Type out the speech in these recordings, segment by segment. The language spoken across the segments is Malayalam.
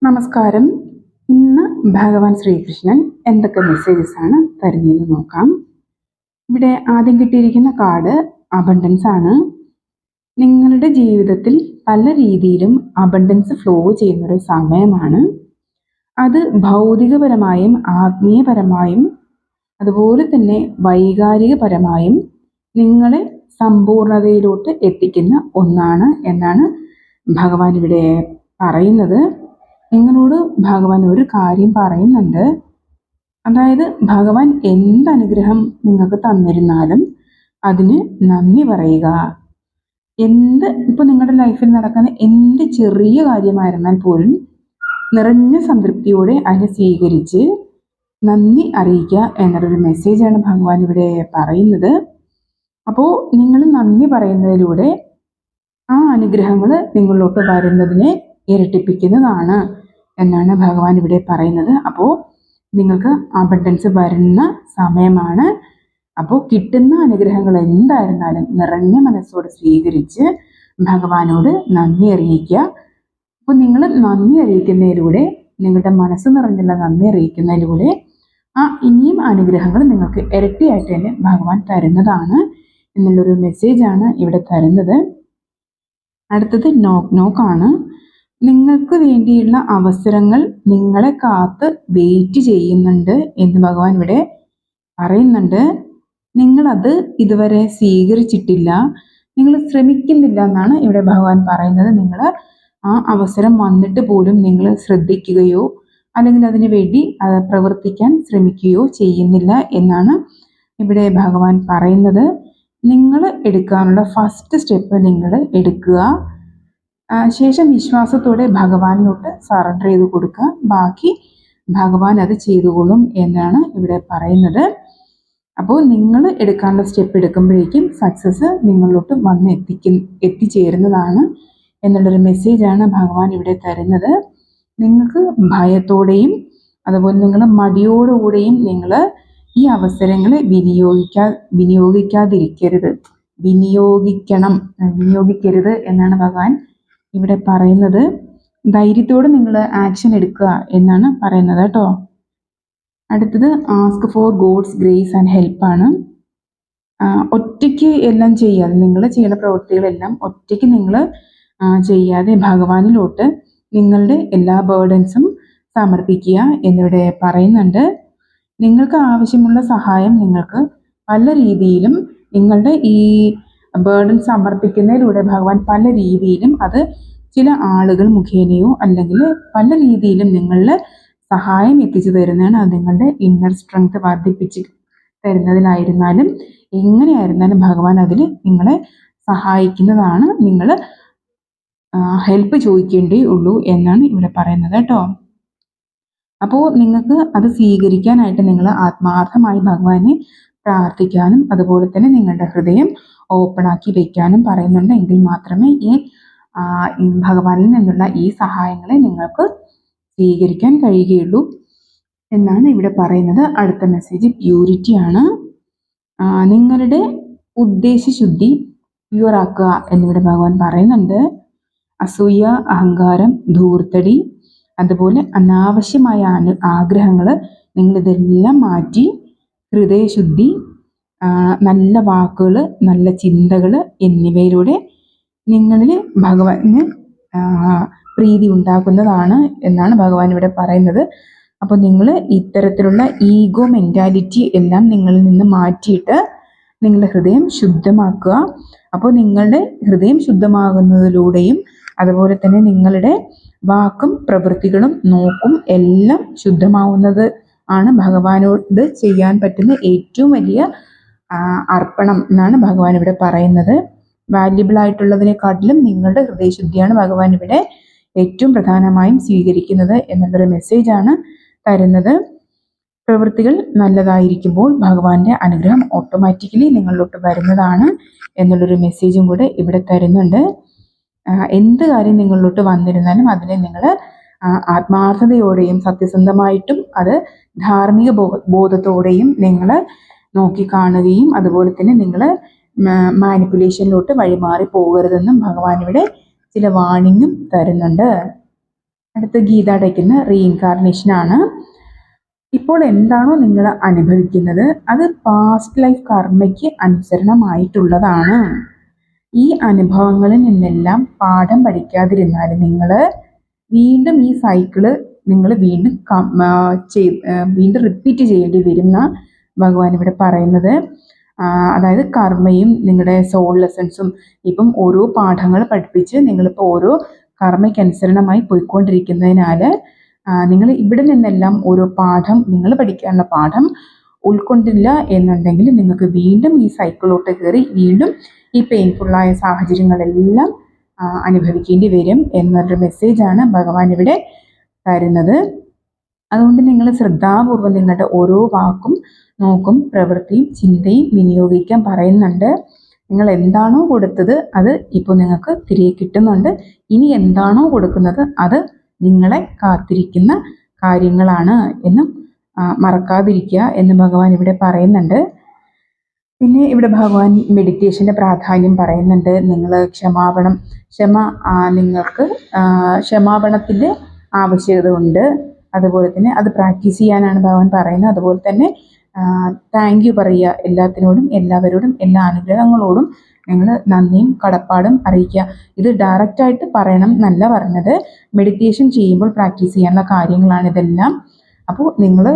നമസ്കാരം. ഇന്ന് ഭഗവാൻ ശ്രീകൃഷ്ണൻ എന്തൊക്കെ മെസ്സേജസ് ആണ് തരുന്നതെന്ന് നോക്കാം. ഇവിടെ ആദ്യം കിട്ടിയിരിക്കുന്ന കാർഡ് അബണ്ടൻസ് ആണ്. നിങ്ങളുടെ ജീവിതത്തിൽ പല രീതിയിലും അബണ്ടൻസ് ഫ്ലോ ചെയ്യുന്നൊരു സമയമാണ്. അത് ഭൗതികപരമായും ആത്മീയപരമായും അതുപോലെ തന്നെ വൈകാരികപരമായും നിങ്ങളെ സമ്പൂർണതയിലോട്ട് എത്തിക്കുന്ന ഒന്നാണ് എന്നാണ് ഭഗവാൻ ഇവിടെ പറയുന്നത്. നിങ്ങളോട് ഭഗവാൻ ഒരു കാര്യം പറയുന്നുണ്ട്. അതായത് ഭഗവാൻ എന്ത് അനുഗ്രഹം നിങ്ങൾക്ക് തന്നിരുന്നാലും അതിന് നന്ദി പറയുക. ഇപ്പോൾ നിങ്ങളുടെ ലൈഫിൽ നടക്കുന്ന എന്ത് ചെറിയ കാര്യമായിരുന്നാൽ പോലും നിറഞ്ഞ സംതൃപ്തിയോടെ അതിനെ സ്വീകരിച്ച് നന്ദി അറിയിക്കുക എന്നൊരു മെസ്സേജാണ് ഭഗവാൻ ഇവിടെ പറയുന്നത്. അപ്പോൾ നിങ്ങൾ നന്ദി പറയുന്നതിലൂടെ ആ അനുഗ്രഹങ്ങൾ നിങ്ങളിലോട്ട് വരുന്നതിനെ ഇരട്ടിപ്പിക്കുന്നതാണ് എന്നാണ് ഭഗവാൻ ഇവിടെ പറയുന്നത്. അപ്പോൾ നിങ്ങൾക്ക് അബണ്ടൻസ് വരുന്ന സമയമാണ്. അപ്പോൾ കിട്ടുന്ന അനുഗ്രഹങ്ങൾ എന്തായിരുന്നാലും നിറഞ്ഞ മനസ്സോടെ സ്വീകരിച്ച് ഭഗവാനോട് നന്ദി അറിയിക്കുക. അപ്പോൾ നിങ്ങൾ നന്ദി അറിയിക്കുന്നതിലൂടെ, നിങ്ങളുടെ മനസ്സ് നിറഞ്ഞുള്ള നന്ദി അറിയിക്കുന്നതിലൂടെ ഇനിയും അനുഗ്രഹങ്ങൾ നിങ്ങൾക്ക് ഇരട്ടിയായിട്ട് തന്നെ ഭഗവാൻ തരുന്നതാണ് എന്നുള്ളൊരു മെസ്സേജാണ് ഇവിടെ തരുന്നത്. അടുത്തത് നോക്കാണ്. നിങ്ങൾക്ക് വേണ്ടിയുള്ള അവസരങ്ങൾ നിങ്ങളെ കാത്ത് വെയിറ്റ് ചെയ്യുന്നുണ്ട് എന്ന് ഭഗവാൻ ഇവിടെ പറയുന്നുണ്ട്. നിങ്ങളത് ഇതുവരെ സ്വീകരിച്ചിട്ടില്ല, നിങ്ങൾ ശ്രമിക്കുന്നില്ല എന്നാണ് ഇവിടെ ഭഗവാൻ പറയുന്നത്. നിങ്ങൾ ആ അവസരം വന്നിട്ട് പോലും നിങ്ങൾ ശ്രദ്ധിക്കുകയോ അല്ലെങ്കിൽ അതിനു വേണ്ടി പ്രവർത്തിക്കാൻ ശ്രമിക്കുകയോ ചെയ്യുന്നില്ല എന്നാണ് ഇവിടെ ഭഗവാൻ പറയുന്നത്. നിങ്ങൾ എടുക്കാനുള്ള ഫസ്റ്റ് സ്റ്റെപ്പ് നിങ്ങൾ എടുക്കുക. ശേഷം വിശ്വാസത്തോടെ ഭഗവാനിലോട്ട് സറണ്ടർ ചെയ്ത് കൊടുക്കുക. ബാക്കി ഭഗവാൻ അത് ചെയ്തുകൊള്ളും എന്നാണ് ഇവിടെ പറയുന്നത്. അപ്പോൾ നിങ്ങൾ എടുക്കാനുള്ള സ്റ്റെപ്പ് എടുക്കുമ്പോഴേക്കും സക്സസ് നിങ്ങളിലോട്ട് വന്ന് എത്തിച്ചേരുന്നതാണ് എന്നുള്ളൊരു മെസ്സേജാണ് ഭഗവാൻ ഇവിടെ തരുന്നത്. നിങ്ങൾക്ക് ഭയത്തോടെയും അതുപോലെ നിങ്ങൾ മടിയോടുകൂടെയും നിങ്ങൾ ഈ അവസരങ്ങളെ വിനിയോഗിക്കരുത് എന്നാണ് ഭഗവാൻ ഇവിടെ പറയുന്നത്. ധൈര്യത്തോടെ നിങ്ങൾ ആക്ഷൻ എടുക്കുക എന്നാണ് പറയുന്നത് കേട്ടോ. അടുത്തത് ask for God's grace and ഹെൽപ്പാണ്. ഒറ്റയ്ക്ക് എല്ലാം ചെയ്യാതെ, നിങ്ങൾ ചെയ്യുന്ന പ്രവൃത്തികളെല്ലാം ഒറ്റയ്ക്ക് നിങ്ങൾ ചെയ്യാതെ ഭഗവാനിലോട്ട് നിങ്ങളുടെ എല്ലാ ബേർഡൻസും സമർപ്പിക്കുക എന്നിവിടെ പറയുന്നുണ്ട്. നിങ്ങൾക്ക് ആവശ്യമുള്ള സഹായം നിങ്ങൾക്ക് പല രീതിയിലും നിങ്ങളുടെ ഈ ബേർഡൻ സമർപ്പിക്കുന്നതിലൂടെ ഭഗവാൻ പല രീതിയിലും അത് ചില ആളുകൾ മുഖേനയോ അല്ലെങ്കിൽ പല രീതിയിലും നിങ്ങളിൽ സഹായം എത്തിച്ചു തരുന്നതാണ്. അത് നിങ്ങളുടെ ഇന്നർ സ്ട്രെങ്ത് വർദ്ധിപ്പിച്ച് തരുന്നതിനായിരുന്നാലും എങ്ങനെയായിരുന്നാലും ഭഗവാൻ അതിൽ നിങ്ങളെ സഹായിക്കുന്നതാണ്. നിങ്ങൾ ഹെൽപ്പ് ചോദിക്കേണ്ടേ ഉള്ളൂ എന്നാണ് ഇവിടെ പറയുന്നത് കേട്ടോ. അപ്പോൾ നിങ്ങൾക്ക് അത് സ്വീകരിക്കാനായിട്ട് നിങ്ങൾ ആത്മാർത്ഥമായി ഭഗവാനെ പ്രാർത്ഥിക്കാനും അതുപോലെ തന്നെ നിങ്ങളുടെ ഹൃദയം ഓപ്പണാക്കി വെക്കാനും പറയുന്നുണ്ട്. എങ്കിൽ മാത്രമേ ഈ ഭഗവാനിൽ നിന്നുള്ള ഈ സഹായങ്ങളെ നിങ്ങൾക്ക് സ്വീകരിക്കാൻ കഴിയുകയുള്ളൂ എന്നാണ് ഇവിടെ പറയുന്നത്. അടുത്ത മെസ്സേജ് പ്യൂരിറ്റി ആണ്. നിങ്ങളുടെ ഉദ്ദേശശുദ്ധി പ്യുവറാക്കുക എന്നിവിടെ ഭഗവാൻ പറയുന്നുണ്ട്. അസൂയ, അഹങ്കാരം, ധൂർത്തടി അതുപോലെ അനാവശ്യമായ ആഗ്രഹങ്ങൾ നിങ്ങളിതെല്ലാം മാറ്റി ഹൃദയശുദ്ധി, നല്ല വാക്കുകൾ, നല്ല ചിന്തകൾ എന്നിവയിലൂടെ നിങ്ങളിൽ ഭഗവാന് പ്രീതി ഉണ്ടാക്കുന്നതാണ് എന്നാണ് ഭഗവാൻ ഇവിടെ പറയുന്നത്. അപ്പോൾ നിങ്ങൾ ഇത്തരത്തിലുള്ള ഈഗോ മെൻറ്റാലിറ്റി എല്ലാം നിങ്ങളിൽ നിന്ന് മാറ്റിയിട്ട് നിങ്ങളുടെ ഹൃദയം ശുദ്ധമാക്കുക. അപ്പോൾ നിങ്ങളുടെ ഹൃദയം ശുദ്ധമാകുന്നതിലൂടെയും അതുപോലെ തന്നെ നിങ്ങളുടെ വാക്കും പ്രവൃത്തികളും നോക്കും എല്ലാം ശുദ്ധമാവുന്നത് ആണ് ഭഗവാനോട് ചെയ്യാൻ പറ്റുന്ന ഏറ്റവും വലിയ അർപ്പണം എന്നാണ് ഭഗവാൻ ഇവിടെ പറയുന്നത്. വാല്യുബിൾ ആയിട്ടുള്ളതിനെക്കാട്ടിലും നിങ്ങളുടെ ഹൃദയശുദ്ധിയാണ് ഭഗവാൻ ഇവിടെ ഏറ്റവും പ്രധാനമായും സ്വീകരിക്കുന്നത് എന്നുള്ളൊരു മെസ്സേജാണ് തരുന്നത്. പ്രവൃത്തികൾ നല്ലതായിരിക്കുമ്പോൾ ഭഗവാന്റെ അനുഗ്രഹം ഓട്ടോമാറ്റിക്കലി നിങ്ങളിലോട്ട് വരുന്നതാണ് എന്നുള്ളൊരു മെസ്സേജും കൂടെ ഇവിടെ തരുന്നുണ്ട്. എന്ത് കാര്യം നിങ്ങളിലോട്ട് വന്നിരുന്നാലും അതിനെ നിങ്ങൾ ആത്മാർത്ഥതയോടെയും സത്യസന്ധമായിട്ടും അത് ധാർമ്മിക ബോധത്തോടെയും നിങ്ങൾ നോക്കിക്കാണുകയും അതുപോലെ തന്നെ നിങ്ങൾ മാനിപ്പുലേഷനിലോട്ട് വഴിമാറി പോകരുതെന്നും ഭഗവാൻ ഇവിടെ ചില വാണിങ്ങും തരുന്നുണ്ട്. അടുത്ത ഗീത അടയ്ക്കുന്ന റീഇൻകാർണേഷനാണ്. ഇപ്പോൾ എന്താണോ നിങ്ങൾ അനുഭവിക്കുന്നത് അത് പാസ്റ്റ് ലൈഫ് കർമ്മയ്ക്ക് അനുസരണമായിട്ടുള്ളതാണ്. ഈ അനുഭവങ്ങളിൽ നിന്നെല്ലാം പാഠം പഠിക്കാതിരുന്നാൽ നിങ്ങൾ വീണ്ടും ഈ സൈക്കിള് നിങ്ങൾ വീണ്ടും റിപ്പീറ്റ് ചെയ്യേണ്ടി വരുന്ന ഭഗവാൻ ഇവിടെ പറയുന്നത്. അതായത് കർമ്മയും നിങ്ങളുടെ സോൾ ലെസൺസും ഇപ്പം ഓരോ പാഠങ്ങൾ പഠിപ്പിച്ച് നിങ്ങളിപ്പോൾ ഓരോ കർമ്മയ്ക്ക് അനുസരണമായി പോയിക്കൊണ്ടിരിക്കുന്നതിനാൽ നിങ്ങൾ ഇവിടെ നിന്നെല്ലാം ഓരോ പാഠം നിങ്ങൾ പഠിക്കാനുള്ള പാഠം ഉൾക്കൊണ്ടില്ല എന്നുണ്ടെങ്കിൽ നിങ്ങൾക്ക് വീണ്ടും ഈ സൈക്കിളോട്ട് കയറി വീണ്ടും ഈ പെയിൻഫുള്ളായ സാഹചര്യങ്ങളെല്ലാം അനുഭവിക്കേണ്ടി വരും എന്നൊരു മെസ്സേജാണ് ഭഗവാൻ ഇവിടെ തരുന്നത്. അതുകൊണ്ട് നിങ്ങൾ ശ്രദ്ധാപൂർവം നിങ്ങളുടെ ഓരോ വാക്കും നോക്കും പ്രവൃത്തിയും ചിന്തയും വിനിയോഗിക്കാൻ പറയുന്നുണ്ട്. നിങ്ങൾ എന്താണോ കൊടുത്തത് അത് ഇപ്പോൾ നിങ്ങൾക്ക് തിരികെ കിട്ടുന്നുണ്ട്. ഇനി എന്താണോ കൊടുക്കുന്നത് അത് നിങ്ങളെ കാത്തിരിക്കുന്ന കാര്യങ്ങളാണ് എന്നും മറക്കാതിരിക്കുക എന്ന് ഭഗവാൻ ഇവിടെ പറയുന്നുണ്ട്. പിന്നെ ഇവിടെ ഭഗവാൻ മെഡിറ്റേഷൻ്റെ പ്രാധാന്യം പറയുന്നുണ്ട്. നിങ്ങൾ ക്ഷമ നിങ്ങൾക്ക് ക്ഷമാപണത്തിൻ്റെ ആവശ്യകത ഉണ്ട്. അതുപോലെ തന്നെ അത് പ്രാക്ടീസ് ചെയ്യാനാണ് ഭഗവാൻ പറയുന്നത്. അതുപോലെ തന്നെ താങ്ക് യു പറയുക എല്ലാത്തിനോടും, എല്ലാവരോടും, എല്ലാ അനുഗ്രഹങ്ങളോടും നിങ്ങൾ നന്ദിയും കടപ്പാടും അറിയിക്കുക. ഇത് ഡയറക്റ്റായിട്ട് പറയണം എന്നല്ല പറഞ്ഞത്, മെഡിറ്റേഷൻ ചെയ്യുമ്പോൾ പ്രാക്ടീസ് ചെയ്യാനുള്ള കാര്യങ്ങളാണ് ഇതെല്ലാം. അപ്പോൾ നിങ്ങൾ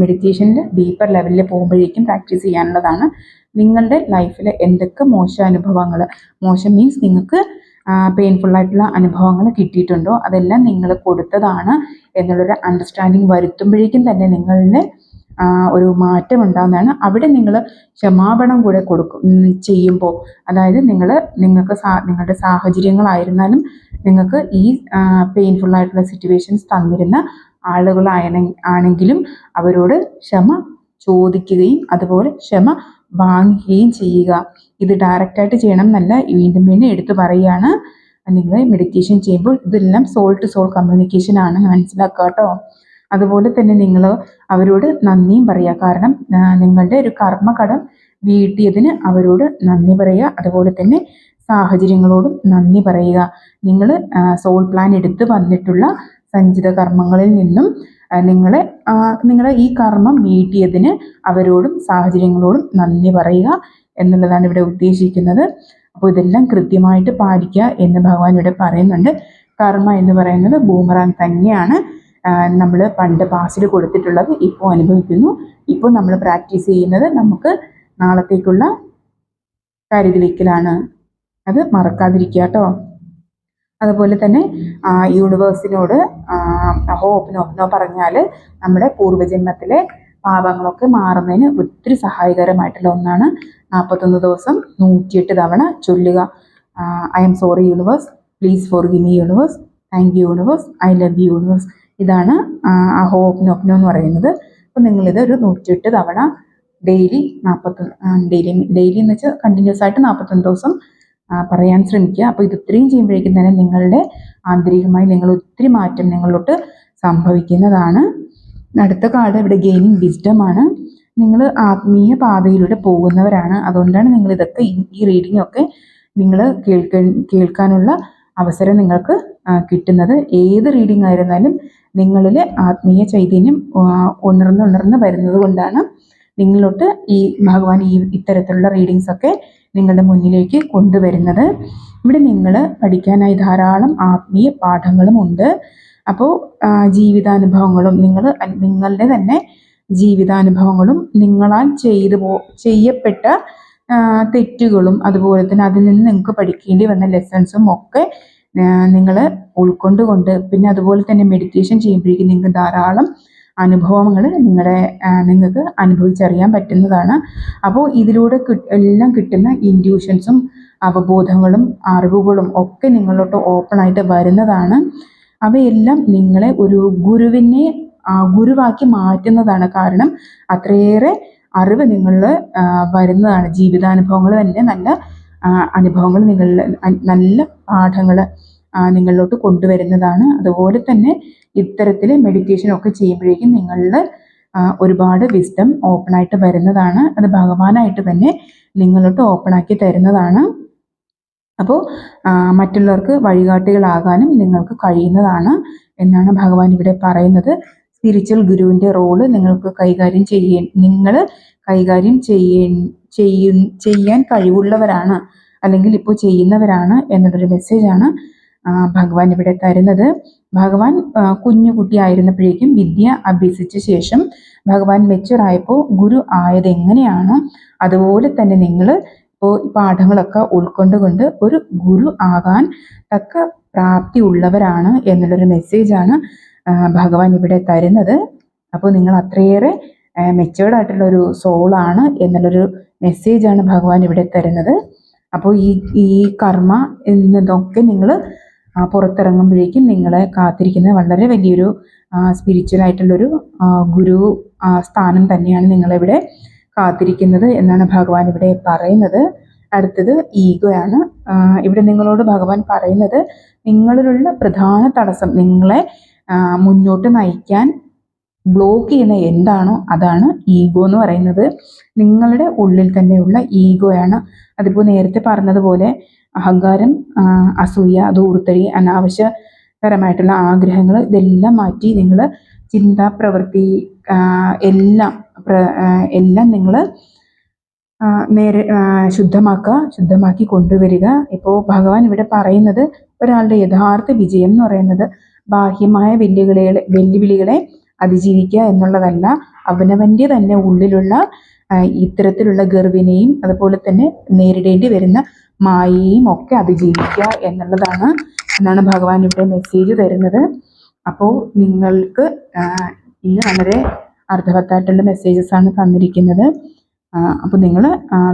മെഡിറ്റേഷനിൽ ഡീപ്പർ ലെവലിൽ പോകുമ്പോഴേക്കും പ്രാക്ടീസ് ചെയ്യാനുള്ളതാണ്. നിങ്ങളുടെ ലൈഫിൽ എന്തൊക്കെ മോശം മീൻസ് നിങ്ങൾക്ക് പെയിൻഫുള്ളായിട്ടുള്ള അനുഭവങ്ങൾ കിട്ടിയിട്ടുണ്ടോ അതെല്ലാം നിങ്ങൾ കൊടുത്തതാണ് എന്നുള്ളൊരു അണ്ടർസ്റ്റാൻഡിങ് വരുത്തുമ്പോഴേക്കും തന്നെ നിങ്ങളിൽ ഒരു മാറ്റം ഉണ്ടാകുന്നതാണ്. അവിടെ നിങ്ങൾ ക്ഷമാപണം കൂടെ ചെയ്യുമ്പോൾ, അതായത് നിങ്ങൾക്ക് നിങ്ങളുടെ സാഹചര്യങ്ങളായിരുന്നാലും നിങ്ങൾക്ക് ഈ പെയിൻഫുള്ളായിട്ടുള്ള സിറ്റുവേഷൻസ് തന്നിരുന്ന ആണെങ്കിലും അവരോട് ക്ഷമ ചോദിക്കുകയും അതുപോലെ ക്ഷമ വാങ്ങുകയും ചെയ്യുക. ഇത് ഡയറക്റ്റായിട്ട് ചെയ്യണം എന്നല്ല, വീണ്ടും വീണ്ടും എടുത്തു പറയുകയാണ്. നിങ്ങൾ മെഡിറ്റേഷൻ ചെയ്യുമ്പോൾ ഇതെല്ലാം സോൾ ടു സോൾ കമ്മ്യൂണിക്കേഷൻ ആണെന്ന് മനസ്സിലാക്കുക കേട്ടോ. അതുപോലെ തന്നെ നിങ്ങൾ അവരോട് നന്ദിയും പറയുക. കാരണം നിങ്ങളുടെ ഒരു കർമ്മകടം വീട്ടിയതിന് അവരോട് നന്ദി പറയുക. അതുപോലെ തന്നെ സാഹചര്യങ്ങളോടും നന്ദി പറയുക. നിങ്ങൾ സോൾ പ്ലാൻ എടുത്ത് വന്നിട്ടുള്ള സഞ്ചിത കർമ്മങ്ങളിൽ നിന്നും നിങ്ങളെ ഈ കർമ്മം വീട്ടിയതിന് അവരോടും സാഹചര്യങ്ങളോടും നന്ദി പറയുക എന്നുള്ളതാണ് ഇവിടെ ഉദ്ദേശിക്കുന്നത്. അപ്പോൾ ഇതെല്ലാം കൃത്യമായിട്ട് പാലിക്കുക എന്ന് ഭഗവാൻ ഇവിടെ പറയുന്നുണ്ട്. കർമ്മ എന്ന് പറയുന്നത് ബൂമറാങ് തന്നെയാണ്. നമ്മൾ പണ്ട് പാസ്റ്റിൽ കൊടുത്തിട്ടുള്ളത് ഇപ്പോൾ അനുഭവിക്കുന്നു. ഇപ്പോൾ നമ്മൾ പ്രാക്ടീസ് ചെയ്യുന്നത് നമുക്ക് നാളത്തേക്കുള്ള കരുതിവെക്കലാണ്. അത് മറക്കാതിരിക്കുക കേട്ടോ. അതുപോലെ തന്നെ യൂണിവേഴ്സിനോട് ഓപ്പനോ പറഞ്ഞാൽ നമ്മുടെ പൂർവ്വജന്മത്തിലെ പാപങ്ങളൊക്കെ മാറുന്നതിന് ഒത്തിരി സഹായകരമായിട്ടുള്ള ഒന്നാണ്. 41 ദിവസം 108 തവണ ചൊല്ലുക. I am sorry universe, please forgive me universe, thank you universe, I love you universe. ഇതാണ് ഓപ്പനോ എന്ന് പറയുന്നത്. അപ്പോൾ നിങ്ങളിത് ഒരു 108 തവണ ഡെയിലി എന്ന് വെച്ചാൽ കണ്ടിന്യൂസ് ആയിട്ട് 41 ദിവസം പറയാൻ ശ്രമിക്കുക. അപ്പോൾ ഇത് ഇത്രയും ചെയ്യുമ്പോഴേക്കും തന്നെ നിങ്ങളുടെ ആന്തരികമായി നിങ്ങൾ ഒത്തിരി മാറ്റം നിങ്ങളിലോട്ട് സംഭവിക്കുന്നതാണ്. അടുത്ത കാർഡ് ഇവിടെ ഗെയിനിങ് വിസ്ഡം ആണ്. നിങ്ങൾ ആത്മീയ പാതയിലൂടെ പോകുന്നവരാണ്. അതുകൊണ്ടാണ് നിങ്ങൾ ഇതൊക്കെ ഈ റീഡിംഗ് ഒക്കെ നിങ്ങൾ കേൾക്കാനുള്ള അവസരം നിങ്ങൾക്ക് കിട്ടുന്നത്. ഏത് റീഡിംഗ് ആയിരുന്നാലും നിങ്ങളിൽ ആത്മീയ ചൈതന്യം ഉണർന്ന് വരുന്നത് കൊണ്ടാണ് നിങ്ങളോട്ട് ഈ ഭഗവാൻ ഇത്തരത്തിലുള്ള റീഡിങ്സ് ഒക്കെ നിങ്ങളുടെ മുന്നിലേക്ക് കൊണ്ടുവരുന്നത്. ഇവിടെ നിങ്ങൾ പഠിക്കാനായി ധാരാളം ആത്മീയ പാഠങ്ങളും ഉണ്ട്. അപ്പോൾ ജീവിതാനുഭവങ്ങളും നിങ്ങളുടെ തന്നെ ജീവിതാനുഭവങ്ങളും നിങ്ങളാൽ ചെയ്യപ്പെട്ട തെറ്റുകളും അതുപോലെ തന്നെ അതിൽ നിന്ന് നിങ്ങൾക്ക് പഠിക്കേണ്ടി വന്ന ലെസൺസും ഒക്കെ നിങ്ങൾ ഉൾക്കൊണ്ടുകൊണ്ട് പിന്നെ അതുപോലെ തന്നെ മെഡിറ്റേഷൻ ചെയ്യുമ്പോഴേക്കും നിങ്ങൾക്ക് ധാരാളം അനുഭവങ്ങൾ നിങ്ങൾക്ക് അനുഭവിച്ചറിയാൻ പറ്റുന്നതാണ്. അപ്പോൾ ഇതിലൂടെ എല്ലാം കിട്ടുന്ന ഇൻഡ്യൂഷൻസും അവബോധങ്ങളും അറിവുകളും ഒക്കെ നിങ്ങളോട്ട് ഓപ്പണായിട്ട് വരുന്നതാണ്. അവയെല്ലാം നിങ്ങളെ ഒരു ഗുരുവാക്കി മാറ്റുന്നതാണ്. കാരണം അത്രയേറെ അറിവ് നിങ്ങളിൽ വരുന്നതാണ്. ജീവിതാനുഭവങ്ങൾ തന്നെ നല്ല അനുഭവങ്ങൾ നല്ല പാഠങ്ങൾ നിങ്ങളിലോട്ട് കൊണ്ടുവരുന്നതാണ്. അതുപോലെ തന്നെ ഇത്തരത്തിൽ മെഡിറ്റേഷനൊക്കെ ചെയ്യുമ്പോഴേക്കും നിങ്ങളിൽ ഒരുപാട് വിസ്ഡം ഓപ്പണായിട്ട് വരുന്നതാണ്. അത് ഭഗവാനായിട്ട് തന്നെ നിങ്ങളിലോട്ട് ഓപ്പണാക്കി തരുന്നതാണ്. അപ്പോൾ മറ്റുള്ളവർക്ക് വഴികാട്ടികളാകാനും നിങ്ങൾക്ക് കഴിയുന്നതാണ് എന്നാണ് ഭഗവാൻ ഇവിടെ പറയുന്നത്. സ്പിരിച്വൽ ഗുരുവിൻ്റെ റോള് നിങ്ങൾക്ക് നിങ്ങൾ കൈകാര്യം ചെയ്യാൻ കഴിവുള്ളവരാണ്, അല്ലെങ്കിൽ ഇപ്പോൾ ചെയ്യുന്നവരാണ് എന്നുള്ളൊരു മെസ്സേജാണ് ഭഗവാൻ ഇവിടെ തരുന്നത്. ഭഗവാൻ കുഞ്ഞുകുട്ടിയായിരുന്നപ്പോഴേക്കും വിദ്യ അഭ്യസിച്ച ശേഷം ഭഗവാൻ മെച്ചുറായപ്പോൾ ഗുരു ആയത് എങ്ങനെയാണ്, അതുപോലെ തന്നെ നിങ്ങൾ ഇപ്പോൾ പാഠങ്ങളൊക്കെ ഉൾക്കൊണ്ടുകൊണ്ട് ഒരു ഗുരു ആകാൻ തക്ക പ്രാപ്തി ഉള്ളവരാണ് എന്നുള്ളൊരു മെസ്സേജാണ് ഭഗവാൻ ഇവിടെ തരുന്നത്. അപ്പോൾ നിങ്ങൾ അത്രയേറെ മെച്ചേർഡ് ആയിട്ടുള്ള ഒരു സോളാണ് എന്നുള്ളൊരു മെസ്സേജാണ് ഭഗവാൻ ഇവിടെ തരുന്നത്. അപ്പോൾ ഈ കർമ്മ എന്നതൊക്കെ നിങ്ങൾ പുറത്തിറങ്ങുമ്പോഴേക്കും നിങ്ങളെ കാത്തിരിക്കുന്ന വളരെ വലിയൊരു സ്പിരിച്വൽ ആയിട്ടുള്ളൊരു ഗുരു സ്ഥാനം തന്നെയാണ് നിങ്ങളിവിടെ കാത്തിരിക്കുന്നത് എന്നാണ് ഭഗവാൻ ഇവിടെ പറയുന്നത്. അടുത്തത് ഈഗോയാണ്. ഇവിടെ നിങ്ങളോട് ഭഗവാൻ പറയുന്നത് നിങ്ങളിലുള്ള പ്രധാന തടസ്സം, നിങ്ങളെ മുന്നോട്ട് നയിക്കാൻ ബ്ലോക്ക് ചെയ്യുന്ന എന്താണോ അതാണ് ഈഗോ എന്ന് പറയുന്നത്. നിങ്ങളുടെ ഉള്ളിൽ തന്നെയുള്ള ഈഗോയാണ്. അതിപ്പോൾ നേരത്തെ പറഞ്ഞതുപോലെ അഹങ്കാരം, അസൂയ, ധൂർത്തരി, അനാവശ്യകരമായിട്ടുള്ള ആഗ്രഹങ്ങൾ ഇതെല്ലാം മാറ്റി നിങ്ങൾ ചിന്ത, പ്രവൃത്തി എല്ലാം നിങ്ങൾ നേരെ ശുദ്ധമാക്കി കൊണ്ടുവരിക. ഇപ്പോൾ ഭഗവാൻ ഇവിടെ പറയുന്നത് ഒരാളുടെ യഥാർത്ഥ വിജയം എന്ന് പറയുന്നത് ബാഹ്യമായ വെല്ലുവിളികളെ അതിജീവിക്കുക എന്നുള്ളതല്ല, അവനവൻ്റെ തന്നെ ഉള്ളിലുള്ള ഇത്തരത്തിലുള്ള ഗർവിനെയും അതുപോലെ തന്നെ നേരിടേണ്ടി വരുന്ന മായയെയും ഒക്കെ അതിജീവിക്കുക എന്നാണ് ഭഗവാൻ ഇവിടെ മെസ്സേജ് തരുന്നത്. അപ്പോൾ നിങ്ങൾക്ക് ഇന്ന് വളരെ അർത്ഥവത്തായിട്ടുള്ള മെസ്സേജസ് ആണ് തന്നിരിക്കുന്നത്. അപ്പോൾ നിങ്ങൾ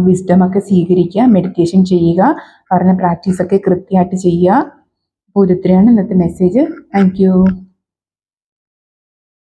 വിസ്ഡമൊക്കെ സ്വീകരിക്കുക, മെഡിറ്റേഷൻ ചെയ്യുക, പറഞ്ഞ പ്രാക്ടീസൊക്കെ കൃത്യമായിട്ട് ചെയ്യുക. അപ്പോൾ ഇത്രയാണ് ഇന്നത്തെ മെസ്സേജ്. Thank you.